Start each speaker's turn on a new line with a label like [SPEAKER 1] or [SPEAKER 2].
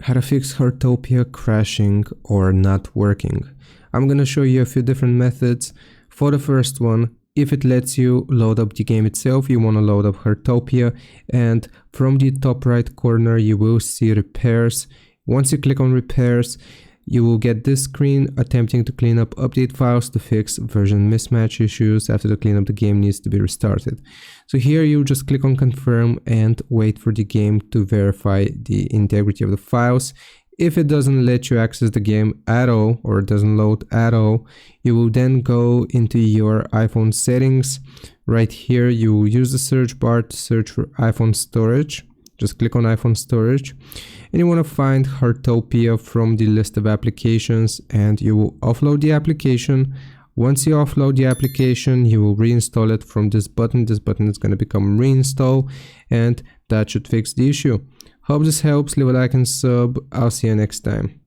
[SPEAKER 1] How to fix Heartopia crashing or not working. I'm gonna show you a few different methods. For the first one, if it lets you load up the game itself, you want to load up Heartopia, and from the top right corner you will see repairs. Once you click on repairs, you will get this screen attempting to clean up update files to fix version mismatch issues. After the cleanup, the game needs to be restarted. So here you just click on confirm and wait for the game to verify the integrity of the files. If it doesn't let you access the game at all, or it doesn't load at all, you will then go into your iPhone settings. Right here you will use the search bar to search for iPhone storage. Just click on iPhone storage and you want to find Heartopia from the list of applications, and you will offload the application. Once you offload the application, you will reinstall it from this button. This button is going to become reinstall, and that should fix the issue. Hope this helps. Leave a like and sub. I'll see you next time.